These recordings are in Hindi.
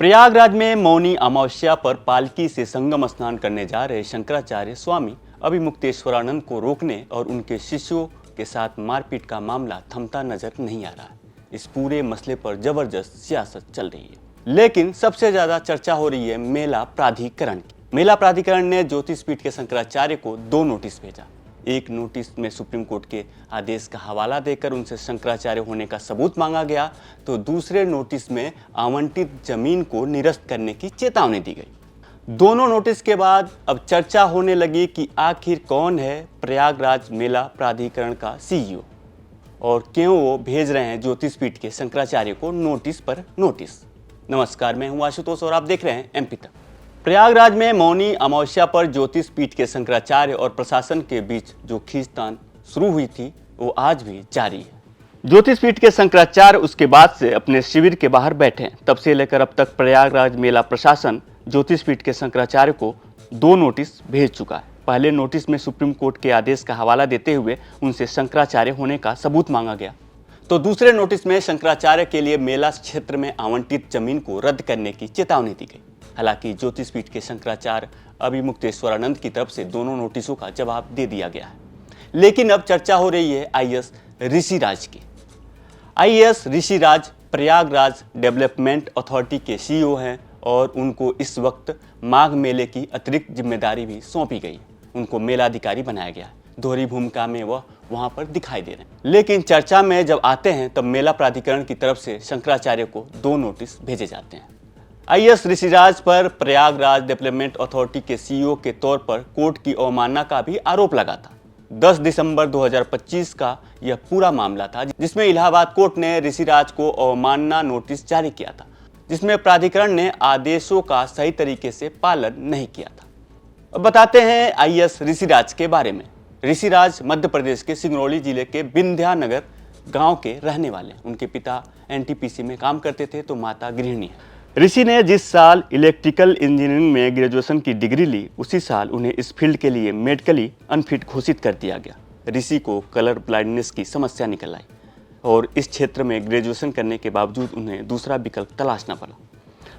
प्रयागराज में मौनी अमावस्या पर पालकी से संगम स्नान करने जा रहे शंकराचार्य स्वामी अभिमुक्तेश्वरानंद को रोकने और उनके शिष्यों के साथ मारपीट का मामला थमता नजर नहीं आ रहा है। इस पूरे मसले पर जबरदस्त सियासत चल रही है, लेकिन सबसे ज्यादा चर्चा हो रही है मेला प्राधिकरण की। मेला प्राधिकरण ने ज्योतिषपीठ के शंकराचार्य को 2 नोटिस भेजा। एक नोटिस में सुप्रीम कोर्ट के आदेश का हवाला देकर उनसे शंकराचार्य होने का सबूत मांगा गया, तो दूसरे नोटिस में आवंटित जमीन को निरस्त करने की चेतावनी दी गई। दोनों नोटिस के बाद अब चर्चा होने लगी कि आखिर कौन है प्रयागराज मेला प्राधिकरण का सीईओ और क्यों वो भेज रहे हैं ज्योतिषपीठ के शंकराचार्य को नोटिस पर नोटिस। नमस्कार, मैं हूं आशुतोष और आप देख रहे हैं एमपी तक। प्रयागराज में मौनी अमावस्या पर ज्योतिषपीठ के शंकराचार्य और प्रशासन के बीच जो खींचतान शुरू हुई थी वो आज भी जारी है। ज्योतिषपीठ के शंकराचार्य उसके बाद से अपने शिविर के बाहर बैठे हैं। तब से लेकर अब तक प्रयागराज मेला प्रशासन ज्योतिषपीठ के शंकराचार्य को 2 नोटिस भेज चुका है। पहले नोटिस में सुप्रीम कोर्ट के आदेश का हवाला देते हुए उनसे शंकराचार्य होने का सबूत मांगा गया, तो दूसरे नोटिस में शंकराचार्य के लिए मेला क्षेत्र में आवंटित जमीन को रद्द करने की चेतावनी दी गई। हालांकि ज्योतिषपीठ के शंकराचार्य अभिमुक्तेश्वरानंद की तरफ से दोनों नोटिसों का जवाब दे दिया गया है, लेकिन अब चर्चा हो रही है आईएएस ऋषिराज की। IAS Rishiraj Prayagraj development authority के सीईओ हैं और उनको इस वक्त माघ मेले की अतिरिक्त जिम्मेदारी भी सौंपी गई। उनको मेलाधिकारी बनाया गया है। दोहरी भूमिका में वह वहां पर दिखाई दे रहे हैं, लेकिन चर्चा में जब आते हैं तब मेला प्राधिकरण की तरफ से शंकराचार्य को 2 नोटिस भेजे जाते हैं। आईएएस ऋषिराज पर प्रयागराज डेवलपमेंट अथॉरिटी के सीईओ के तौर पर कोर्ट की अवमानना का भी आरोप लगा था। 10 दिसंबर 2025 का यह पूरा मामला था, जिसमें इलाहाबाद कोर्ट ने ऋषिराज को अवमानना नोटिस जारी किया था, जिसमें प्राधिकरण ने आदेशों का सही तरीके से पालन नहीं किया था। अब बताते हैं आईएएस ऋषिराज के बारे में। ऋषिराज मध्य प्रदेश के सिंगरौली जिले के विंध्यानगर गांव के रहने वाले। उनके पिता एनटीपीसी में काम करते थे तो माता गृहिणी है। ऋषि ने जिस साल इलेक्ट्रिकल इंजीनियरिंग में ग्रेजुएशन की डिग्री ली, उसी साल उन्हें इस फील्ड के लिए मेडिकली अनफिट घोषित कर दिया गया। ऋषि को कलर ब्लाइंडनेस की समस्या निकल आई और इस क्षेत्र में ग्रेजुएशन करने के बावजूद उन्हें दूसरा विकल्प तलाशना पड़ा।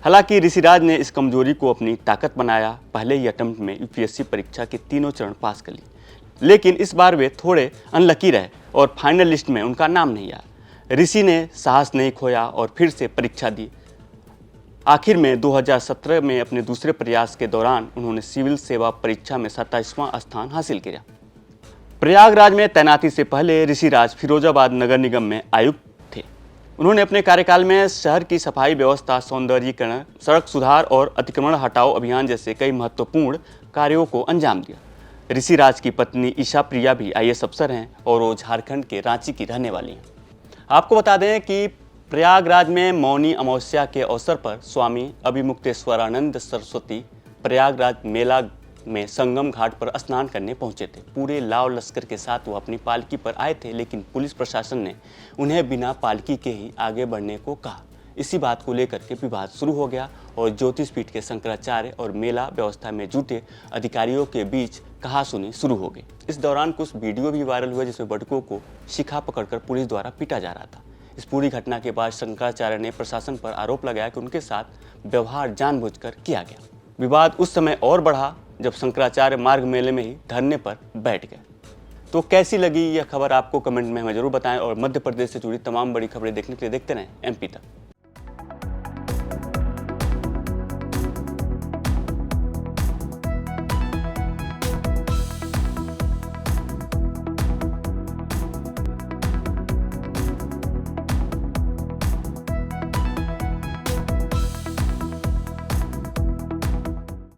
हालांकि ऋषिराज ने इस कमजोरी को अपनी ताकत बनाया। पहले ही अटेम्प्ट में यूपीएससी परीक्षा के तीनों चरण पास कर ली, लेकिन इस बार वे थोड़े अनलकी रहे और फाइनल लिस्ट में उनका नाम नहीं आया। ऋषि ने साहस नहीं खोया और फिर से परीक्षा दी। आखिर में 2017 में अपने दूसरे प्रयास के दौरान उन्होंने सिविल सेवा परीक्षा में 27वां स्थान हासिल किया। प्रयागराज में तैनाती से पहले ऋषिराज फिरोजाबाद नगर निगम में आयुक्त थे। उन्होंने अपने कार्यकाल में शहर की सफाई व्यवस्था, सौंदर्यीकरण, सड़क सुधार और अतिक्रमण हटाओ अभियान जैसे कई महत्वपूर्ण कार्यों को अंजाम दिया। ऋषिराज की पत्नी ईशा प्रिया भी आईएएस अफसर हैं और वो झारखंड के रांची की रहने वाली हैं। आपको बता दें कि प्रयागराज में मौनी अमावस्या के अवसर पर स्वामी अभिमुक्तेश्वरानंद सरस्वती प्रयागराज मेला में संगम घाट पर स्नान करने पहुंचे थे। पूरे लाव लश्कर के साथ वो अपनी पालकी पर आए थे, लेकिन पुलिस प्रशासन ने उन्हें बिना पालकी के ही आगे बढ़ने को कहा। इसी बात को लेकर के विवाद शुरू हो गया और ज्योतिषपीठ के शंकराचार्य और मेला व्यवस्था में जुटे अधिकारियों के बीच कहासुनी शुरू हो गई। इस दौरान कुछ वीडियो भी वायरल हुए जिसमें बटुकों को शिखा पकड़कर पुलिस द्वारा पीटा जा रहा था। इस पूरी घटना के बाद शंकराचार्य ने प्रशासन पर आरोप लगाया कि उनके साथ व्यवहार जानबूझकर किया गया। विवाद उस समय और बढ़ा जब शंकराचार्य मार्ग मेले में ही धरने पर बैठ गए। तो कैसी लगी यह खबर आपको कमेंट में हमें जरूर बताएं और मध्य प्रदेश से जुड़ी तमाम बड़ी खबरें देखने के लिए देखते रहें एमपी तक।